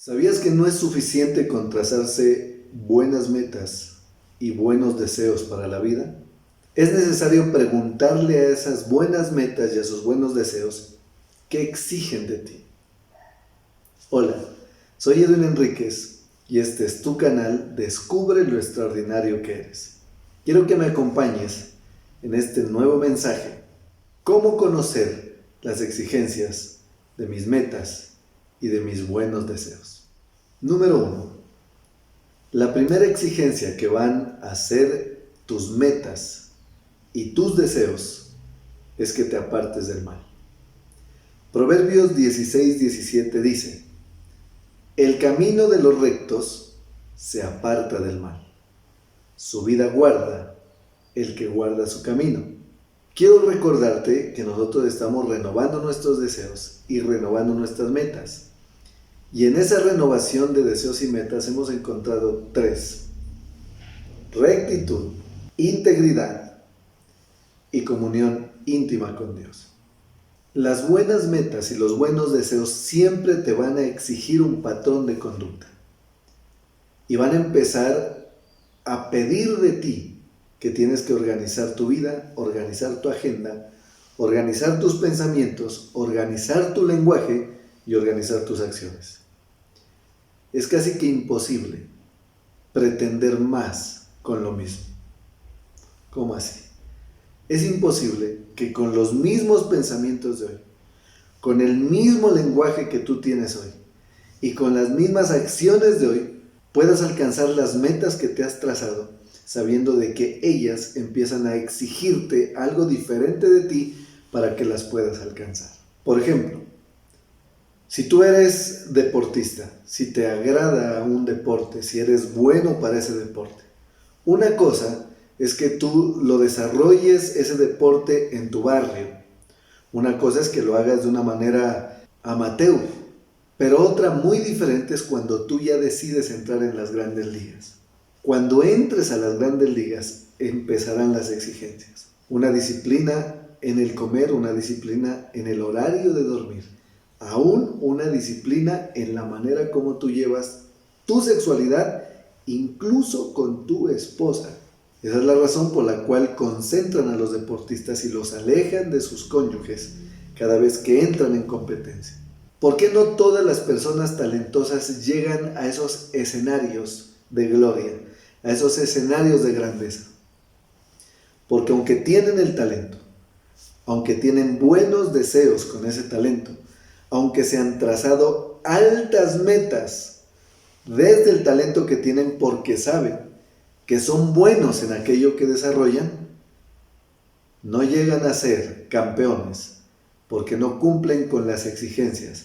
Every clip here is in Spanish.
¿Sabías que no es suficiente con trazarse buenas metas y buenos deseos para la vida? Es necesario preguntarle a esas buenas metas y a esos buenos deseos qué exigen de ti. Hola, soy Edwin Enríquez y este es tu canal Descubre lo extraordinario que eres. Quiero que me acompañes en este nuevo mensaje. ¿Cómo conocer las exigencias de mis metas y de mis buenos deseos? Número 1. La primera exigencia que van a ser tus metas y tus deseos es que te apartes del mal. Proverbios 16:17 dice: el camino de los rectos se aparta del mal. Su vida guarda el que guarda su camino. Quiero recordarte que nosotros estamos renovando nuestros deseos y renovando nuestras metas. Y en esa renovación de deseos y metas hemos encontrado 3: rectitud, integridad y comunión íntima con Dios. Las buenas metas y los buenos deseos siempre te van a exigir un patrón de conducta. Y van a empezar a pedir de ti que tienes que organizar tu vida, organizar tu agenda, organizar tus pensamientos, organizar tu lenguaje y organizar tus acciones. Es casi que imposible pretender más con lo mismo. ¿Cómo así? Es imposible que con los mismos pensamientos de hoy, con el mismo lenguaje que tú tienes hoy y con las mismas acciones de hoy, puedas alcanzar las metas que te has trazado, sabiendo de que ellas empiezan a exigirte algo diferente de ti para que las puedas alcanzar. Por ejemplo, si tú eres deportista, si te agrada un deporte, si eres bueno para ese deporte, una cosa es que tú lo desarrolles ese deporte en tu barrio. Una cosa es que lo hagas de una manera amateur, pero otra muy diferente es cuando tú ya decides entrar en las grandes ligas. Cuando entres a las grandes ligas, empezarán las exigencias. Una disciplina en el comer, una disciplina en el horario de dormir. Aún una disciplina en la manera como tú llevas tu sexualidad, incluso con tu esposa. Esa es la razón por la cual concentran a los deportistas y los alejan de sus cónyuges cada vez que entran en competencia. ¿Por qué no todas las personas talentosas llegan a esos escenarios de gloria, a esos escenarios de grandeza? Porque aunque tienen el talento, aunque tienen buenos deseos con ese talento, aunque se han trazado altas metas desde el talento que tienen porque saben que son buenos en aquello que desarrollan, no llegan a ser campeones porque no cumplen con las exigencias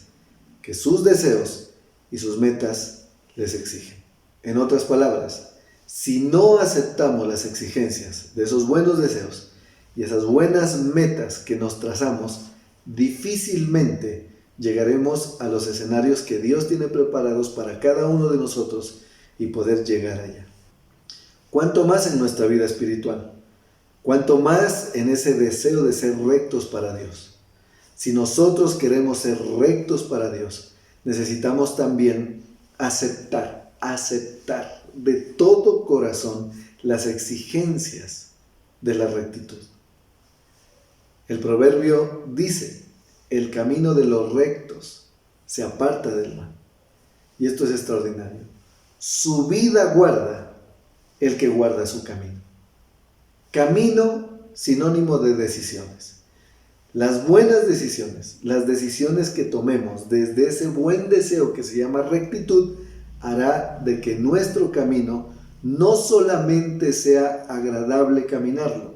que sus deseos y sus metas les exigen. En otras palabras, si no aceptamos las exigencias de esos buenos deseos y esas buenas metas que nos trazamos, difícilmente llegaremos a los escenarios que Dios tiene preparados para cada uno de nosotros y poder llegar allá. ¿Cuánto más en nuestra vida espiritual? ¿Cuánto más en ese deseo de ser rectos para Dios? Si nosotros queremos ser rectos para Dios, necesitamos también aceptar de todo corazón las exigencias de la rectitud. El proverbio dice: el camino de los rectos se aparta del mal. Y esto es extraordinario. Su vida guarda el que guarda su camino. Camino, sinónimo de decisiones. Las buenas decisiones, las decisiones que tomemos desde ese buen deseo que se llama rectitud, hará de que nuestro camino no solamente sea agradable caminarlo,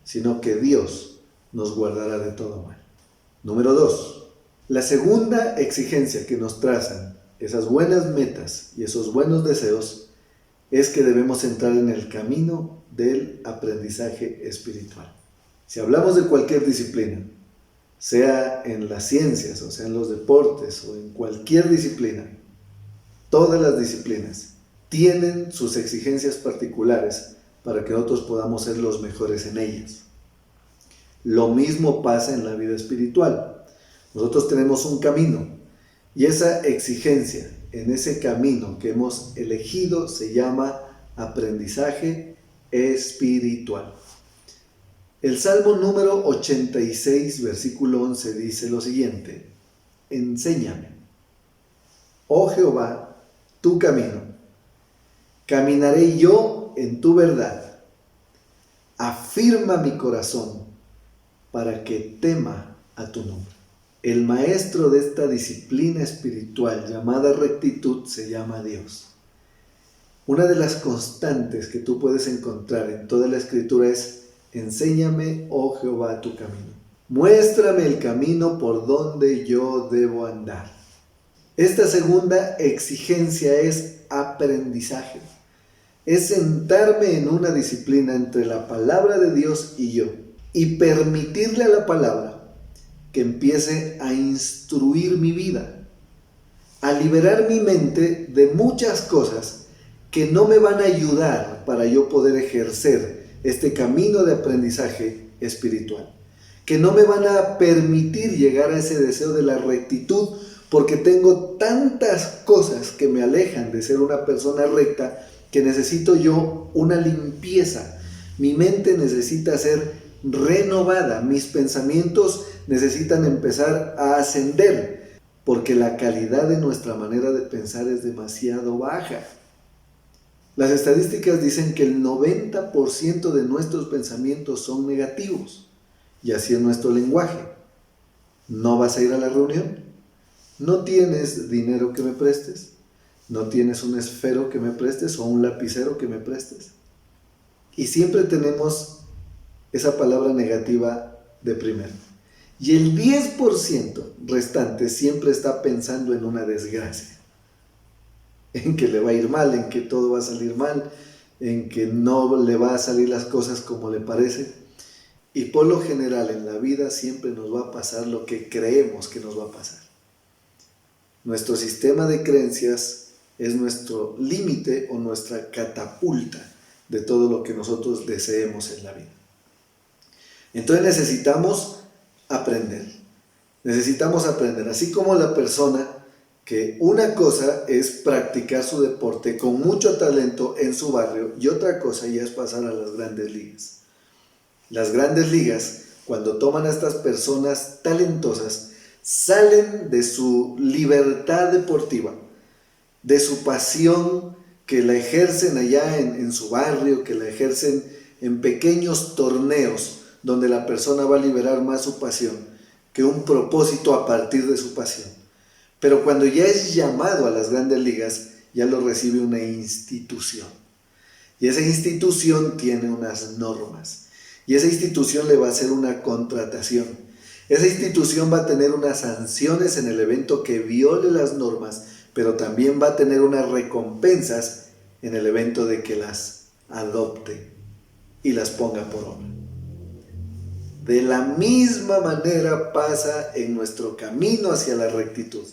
sino que Dios nos guardará de todo mal. Número 2. La segunda exigencia que nos trazan esas buenas metas y esos buenos deseos es que debemos entrar en el camino del aprendizaje espiritual. Si hablamos de cualquier disciplina, sea en las ciencias, o sea en los deportes, o en cualquier disciplina, todas las disciplinas tienen sus exigencias particulares para que nosotros podamos ser los mejores en ellas. Lo mismo pasa en la vida espiritual. Nosotros tenemos un camino y esa exigencia en ese camino que hemos elegido se llama aprendizaje espiritual. El Salmo número 86, versículo 11 dice lo siguiente: enséñame, oh Jehová, tu camino, caminaré yo en tu verdad. Afirma mi corazón para que tema a tu nombre. El maestro de esta disciplina espiritual llamada rectitud se llama Dios. Una de las constantes que tú puedes encontrar en toda la Escritura es: enséñame, oh Jehová, tu camino. Muéstrame el camino por donde yo debo andar. Esta segunda exigencia es aprendizaje. Es sentarme en una disciplina entre la palabra de Dios y yo y permitirle a la palabra que empiece a instruir mi vida, a liberar mi mente de muchas cosas que no me van a ayudar para yo poder ejercer este camino de aprendizaje espiritual, que no me van a permitir llegar a ese deseo de la rectitud, porque tengo tantas cosas que me alejan de ser una persona recta que necesito yo una limpieza. Mi mente necesita ser renovada, mis pensamientos necesitan empezar a ascender, porque la calidad de nuestra manera de pensar es demasiado baja. Las estadísticas dicen que el 90% de nuestros pensamientos son negativos, y así es nuestro lenguaje. ¿No vas a ir a la reunión? ¿No tienes dinero que me prestes? ¿No tienes un esfero que me prestes o un lapicero que me prestes? Y siempre tenemos esa palabra negativa de primero. Y el 10% restante siempre está pensando en una desgracia, en que le va a ir mal, en que todo va a salir mal, en que no le va a salir las cosas como le parece. Y por lo general en la vida siempre nos va a pasar lo que creemos que nos va a pasar. Nuestro sistema de creencias es nuestro límite o nuestra catapulta de todo lo que nosotros deseemos en la vida. Entonces necesitamos aprender. Así como la persona que una cosa es practicar su deporte con mucho talento en su barrio y otra cosa ya es pasar a las grandes ligas. Las grandes ligas, cuando toman a estas personas talentosas, salen de su libertad deportiva, de su pasión que la ejercen allá en su barrio, que la ejercen en pequeños torneos donde la persona va a liberar más su pasión que un propósito a partir de su pasión. Pero cuando ya es llamado a las grandes ligas, ya lo recibe una institución. Y esa institución tiene unas normas. Y esa institución le va a hacer una contratación. Esa institución va a tener unas sanciones en el evento que viole las normas, pero también va a tener unas recompensas en el evento de que las adopte y las ponga por obra. De la misma manera pasa en nuestro camino hacia la rectitud,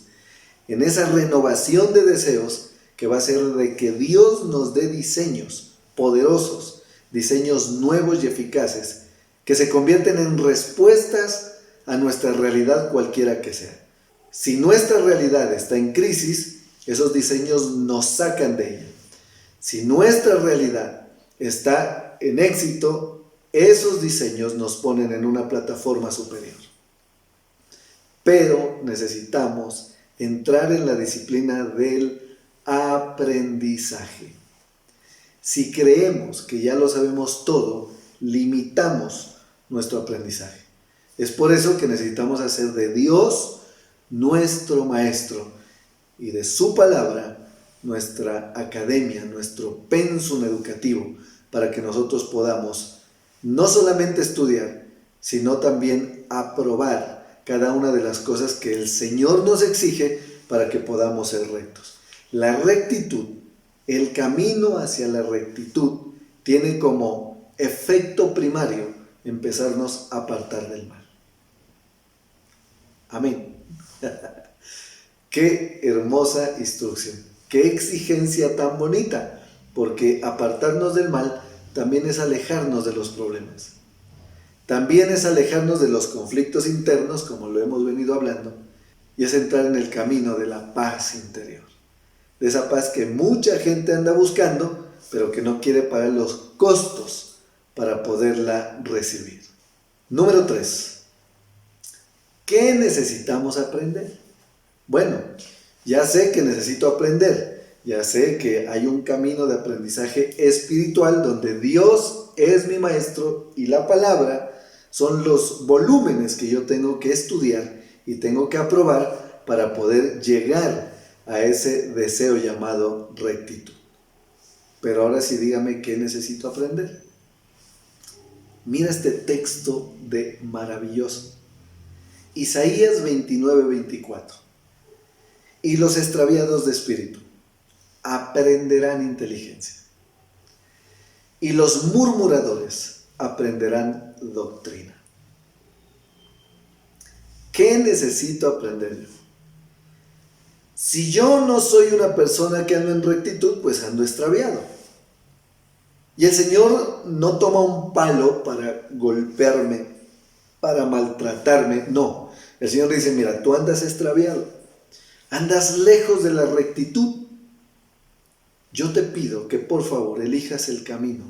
en esa renovación de deseos que va a ser de que Dios nos dé diseños poderosos, diseños nuevos y eficaces, que se convierten en respuestas a nuestra realidad cualquiera que sea. Si nuestra realidad está en crisis, esos diseños nos sacan de ella. Si nuestra realidad está en éxito, esos diseños nos ponen en una plataforma superior. Pero necesitamos entrar en la disciplina del aprendizaje. Si creemos que ya lo sabemos todo, limitamos nuestro aprendizaje. Es por eso que necesitamos hacer de Dios nuestro maestro y de su palabra nuestra academia, nuestro pensum educativo, para que nosotros podamos no solamente estudiar, sino también aprobar cada una de las cosas que el Señor nos exige para que podamos ser rectos. La rectitud, el camino hacia la rectitud, tiene como efecto primario empezarnos a apartar del mal. Amén. Qué hermosa instrucción, qué exigencia tan bonita, porque apartarnos del mal también es alejarnos de los problemas. También es alejarnos de los conflictos internos, como lo hemos venido hablando, y es entrar en el camino de la paz interior. de esa paz que mucha gente anda buscando, pero que no quiere pagar los costos para poderla recibir. Número 3. ¿Qué necesitamos aprender? Bueno, ya sé que necesito aprender, ya sé que hay un camino de aprendizaje espiritual donde Dios es mi maestro y la palabra son los volúmenes que yo tengo que estudiar y tengo que aprobar para poder llegar a ese deseo llamado rectitud. Pero ahora sí dígame qué necesito aprender. Mira este texto de maravilloso. Isaías 29:24. Y los extraviados de espíritu aprenderán inteligencia. Y los murmuradores aprenderán doctrina. ¿Qué necesito aprender yo? Si yo no soy una persona que ando en rectitud, pues ando extraviado. Y el Señor no toma un palo para golpearme, para maltratarme. No, el Señor dice, mira, tú andas extraviado, andas lejos de la rectitud. Yo te pido que por favor elijas el camino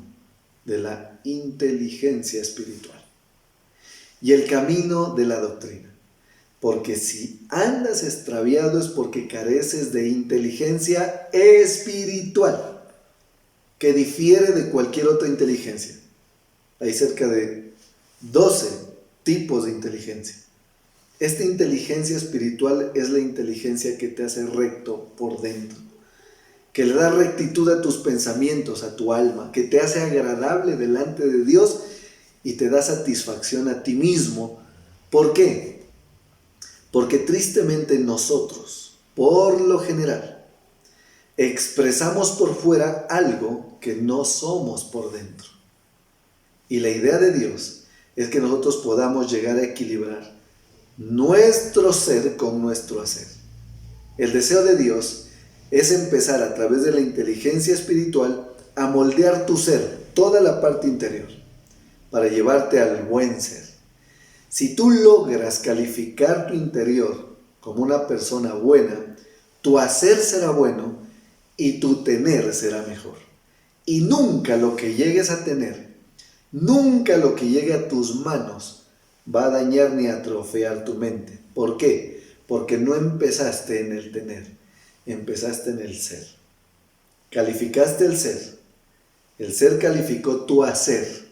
de la inteligencia espiritual y el camino de la doctrina. Porque si andas extraviado es porque careces de inteligencia espiritual, que difiere de cualquier otra inteligencia. Hay cerca de 12 tipos de inteligencia. Esta inteligencia espiritual es la inteligencia que te hace recto por dentro, que le da rectitud a tus pensamientos, a tu alma, que te hace agradable delante de Dios y te da satisfacción a ti mismo. ¿Por qué? Porque tristemente nosotros, por lo general, expresamos por fuera algo que no somos por dentro. Y la idea de Dios es que nosotros podamos llegar a equilibrar nuestro ser con nuestro hacer. El deseo de Dios es empezar a través de la inteligencia espiritual a moldear tu ser, toda la parte interior, para llevarte al buen ser. Si tú logras calificar tu interior como una persona buena, tu hacer será bueno y tu tener será mejor. Y nunca lo que llegues a tener, nunca lo que llegue a tus manos va a dañar ni a atrofiar tu mente. ¿Por qué? Porque no empezaste en el tener, empezaste en el ser. Calificaste el ser calificó tu hacer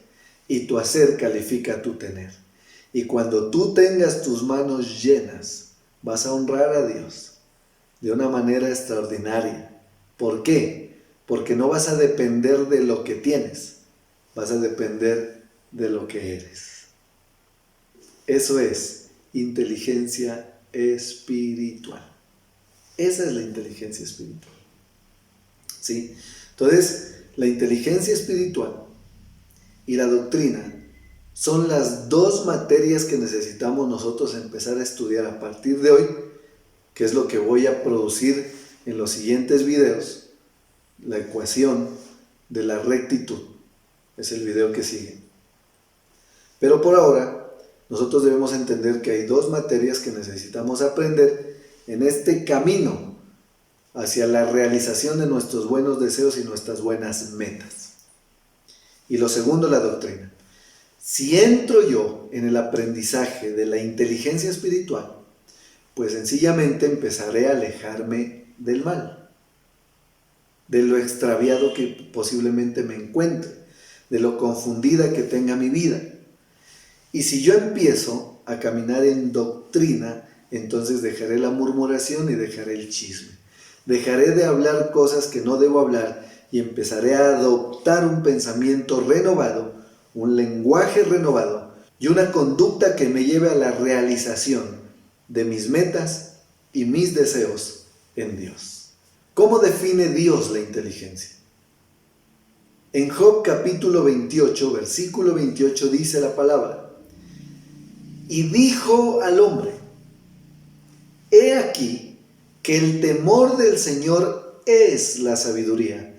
y tu hacer califica tu tener. Y cuando tú tengas tus manos llenas, vas a honrar a Dios de una manera extraordinaria. ¿Por qué? Porque no vas a depender de lo que tienes, vas a depender de lo que eres. Eso es inteligencia espiritual. Esa es la inteligencia espiritual. ¿Sí? Entonces, la inteligencia espiritual y la doctrina son las dos materias que necesitamos nosotros empezar a estudiar a partir de hoy, que es lo que voy a producir en los siguientes videos. La ecuación de la rectitud es el video que sigue. Pero por ahora, nosotros debemos entender que hay dos materias que necesitamos aprender en este camino hacia la realización de nuestros buenos deseos y nuestras buenas metas. Y lo segundo, la doctrina. Si entro yo en el aprendizaje de la inteligencia espiritual, pues sencillamente empezaré a alejarme del mal, de lo extraviado que posiblemente me encuentre, de lo confundida que tenga mi vida. Y si yo empiezo a caminar en doctrina, entonces dejaré la murmuración y dejaré el chisme. Dejaré de hablar cosas que no debo hablar y empezaré a adoptar un pensamiento renovado, un lenguaje renovado y una conducta que me lleve a la realización de mis metas y mis deseos en Dios. ¿Cómo define Dios la inteligencia? En Job capítulo 28, versículo 28 dice la palabra: y dijo al hombre, he aquí que el temor del Señor es la sabiduría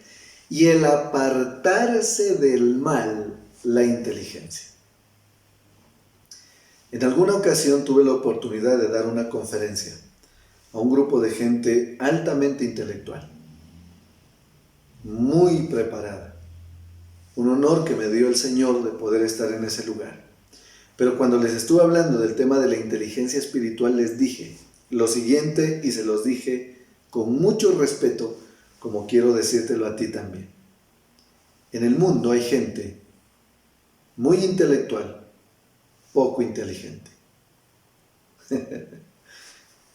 y el apartarse del mal la inteligencia. En alguna ocasión tuve la oportunidad de dar una conferencia a un grupo de gente altamente intelectual. muy preparada. Un honor que me dio el Señor de poder estar en ese lugar. Pero cuando les estuve hablando del tema de la inteligencia espiritual, les dije lo siguiente y se los dije con mucho respeto, como quiero decírtelo a ti también. En el mundo hay gente muy intelectual, poco inteligente.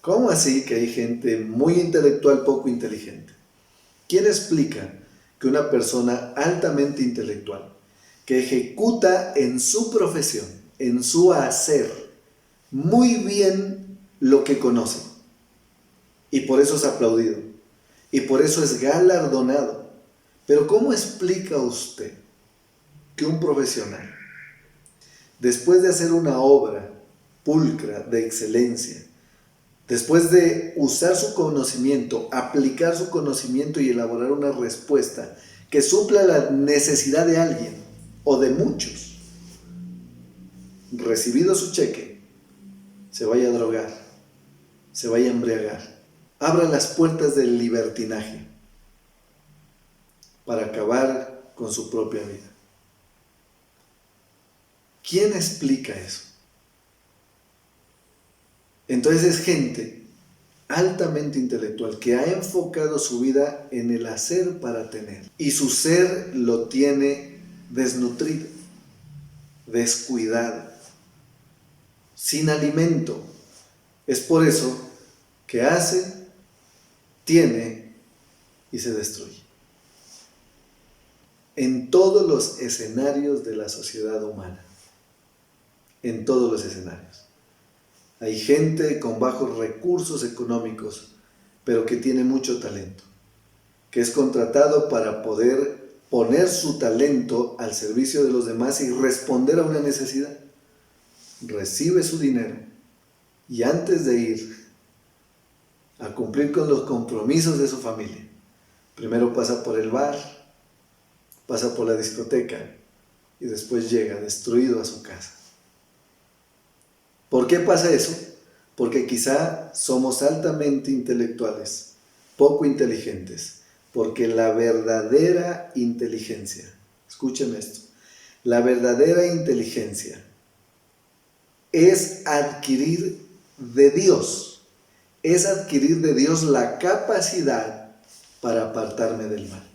¿Cómo así que hay gente muy intelectual, poco inteligente? ¿Quién explica que una persona altamente intelectual, que ejecuta en su profesión, en su hacer, muy bien lo que conoce, y por eso es aplaudido, y por eso es galardonado? Pero ¿cómo explica usted que un profesional, después de hacer una obra pulcra, de excelencia, después de usar su conocimiento, aplicar su conocimiento y elaborar una respuesta que supla la necesidad de alguien o de muchos, recibido su cheque, se vaya a drogar, se vaya a embriagar, abra las puertas del libertinaje para acabar con su propia vida? ¿Quién explica eso? Entonces es gente altamente intelectual que ha enfocado su vida en el hacer para tener. Y su ser lo tiene desnutrido, descuidado, sin alimento. Es por eso que hace, tiene y se destruye. En todos los escenarios de la sociedad humana. En todos los escenarios. Hay gente con bajos recursos económicos, pero que tiene mucho talento, que es contratado para poder poner su talento al servicio de los demás y responder a una necesidad. Recibe su dinero y antes de ir a cumplir con los compromisos de su familia, primero pasa por el bar, pasa por la discoteca y después llega destruido a su casa. ¿Por qué pasa eso? Porque quizá somos altamente intelectuales, poco inteligentes, porque la verdadera inteligencia, escúcheme esto, la verdadera inteligencia es adquirir de Dios, la capacidad para apartarme del mal.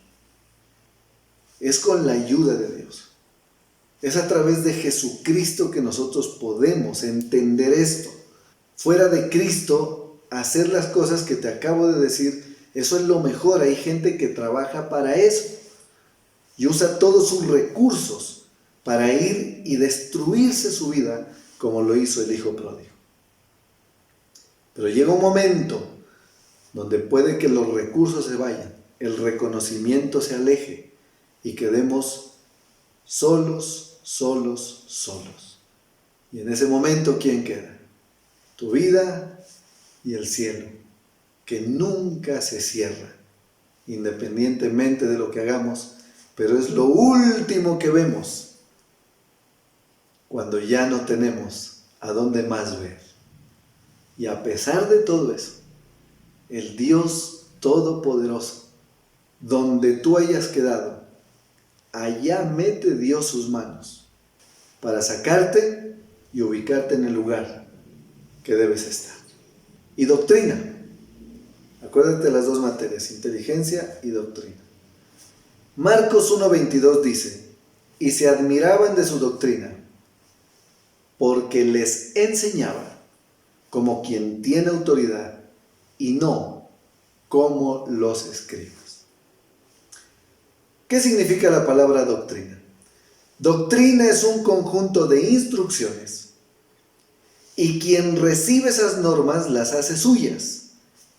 Es con la ayuda de Dios. Es a través de Jesucristo que nosotros podemos entender esto. Fuera de Cristo, hacer las cosas que te acabo de decir, eso es lo mejor. Hay gente que trabaja para eso y usa todos sus recursos para ir y destruirse su vida, como lo hizo el hijo pródigo. Pero llega un momento donde puede que los recursos se vayan, el reconocimiento se aleje y quedemos solos. Y en ese momento, ¿quién queda? Tu vida y el cielo, que nunca se cierra, independientemente de lo que hagamos, pero es lo último que vemos cuando ya no tenemos a dónde más ver. Y a pesar de todo eso, el Dios Todopoderoso, donde tú hayas quedado, allá mete Dios sus manos para sacarte y ubicarte en el lugar que debes estar. Y doctrina. Acuérdate de las dos materias, inteligencia y doctrina. Marcos 1:22 dice, y se admiraban de su doctrina, porque les enseñaba como quien tiene autoridad y no como los escribas. ¿Qué significa la palabra doctrina? Doctrina es un conjunto de instrucciones y quien recibe esas normas las hace suyas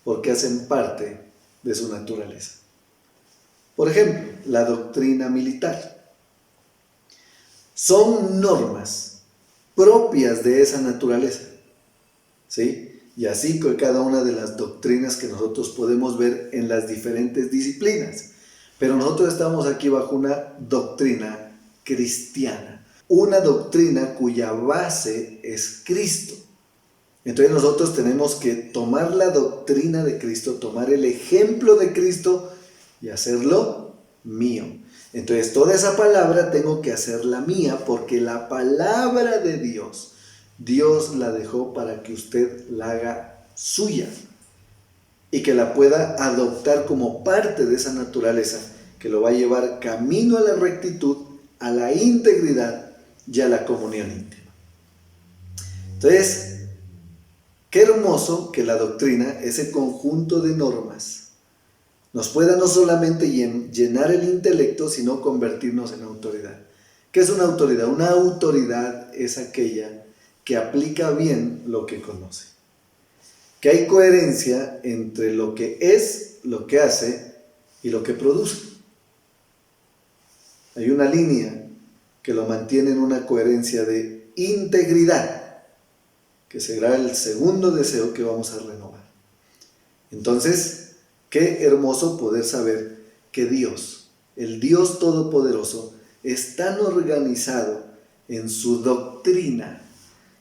porque hacen parte de su naturaleza. Por ejemplo, la doctrina militar. Son normas propias de esa naturaleza, ¿sí? Y así con cada una de las doctrinas que nosotros podemos ver en las diferentes disciplinas. Pero nosotros estamos aquí bajo una doctrina cristiana, una doctrina cuya base es Cristo. Entonces nosotros tenemos que tomar la doctrina de Cristo, tomar el ejemplo de Cristo y hacerlo mío. Entonces toda esa palabra tengo que hacerla mía, porque la palabra de Dios, Dios la dejó para que usted la haga suya y que la pueda adoptar como parte de esa naturaleza que lo va a llevar camino a la rectitud, a la integridad y a la comunión íntima. Entonces, qué hermoso que la doctrina, ese conjunto de normas, nos pueda no solamente llenar el intelecto, sino convertirnos en autoridad. ¿Qué es una autoridad? Una autoridad es aquella que aplica bien lo que conoce. Que hay coherencia entre lo que es, lo que hace y lo que produce. Hay una línea que lo mantiene en una coherencia de integridad, que será el segundo deseo que vamos a renovar. Entonces, qué hermoso poder saber que Dios, el Dios Todopoderoso, es tan organizado en su doctrina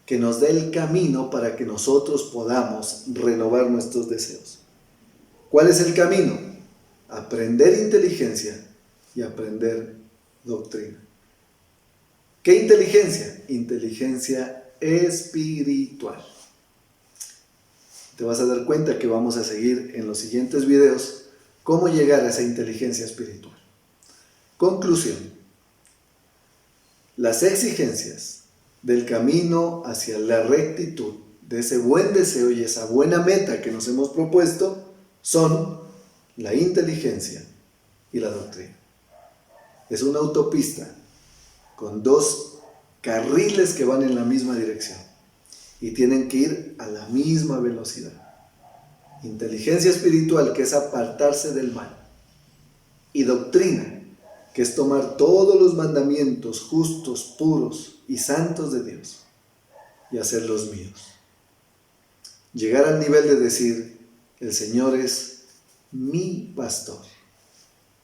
que nos da el camino para que nosotros podamos renovar nuestros deseos. ¿Cuál es el camino? Aprender inteligencia y aprender doctrina. ¿Qué inteligencia? Inteligencia espiritual. Te vas a dar cuenta que vamos a seguir en los siguientes videos cómo llegar a esa inteligencia espiritual. Conclusión. Las exigencias del camino hacia la rectitud, de ese buen deseo y esa buena meta que nos hemos propuesto, son la inteligencia y la doctrina. Es una autopista con dos carriles que van en la misma dirección y tienen que ir a la misma velocidad. Inteligencia espiritual, que es apartarse del mal, y doctrina, que es tomar todos los mandamientos justos, puros y santos de Dios y hacerlos míos. Llegar al nivel de decir, el Señor es mi pastor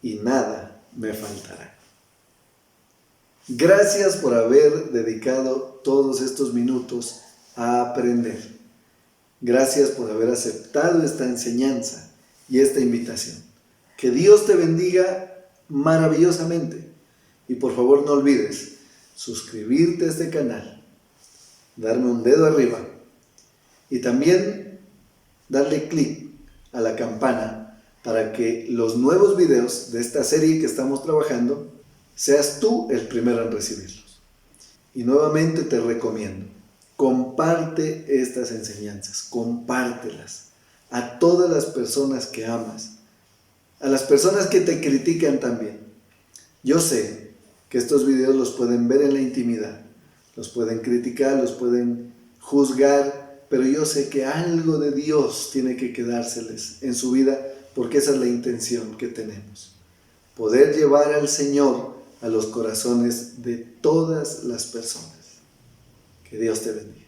y nada me faltará. Gracias por haber dedicado todos estos minutos a aprender. Gracias por haber aceptado esta enseñanza y esta invitación. Que Dios te bendiga maravillosamente. Y por favor no olvides suscribirte a este canal, darme un dedo arriba y también darle clic a la campana para que los nuevos videos de esta serie que estamos trabajando seas tú el primero en recibirlos. Y nuevamente te recomiendo, comparte estas enseñanzas, compártelas a todas las personas que amas, a las personas que te critican también. Yo sé que estos videos los pueden ver en la intimidad, los pueden criticar, los pueden juzgar, pero yo sé que algo de Dios tiene que quedárseles en su vida, porque esa es la intención que tenemos. Poder llevar al Señor a los corazones de todas las personas. Que Dios te bendiga.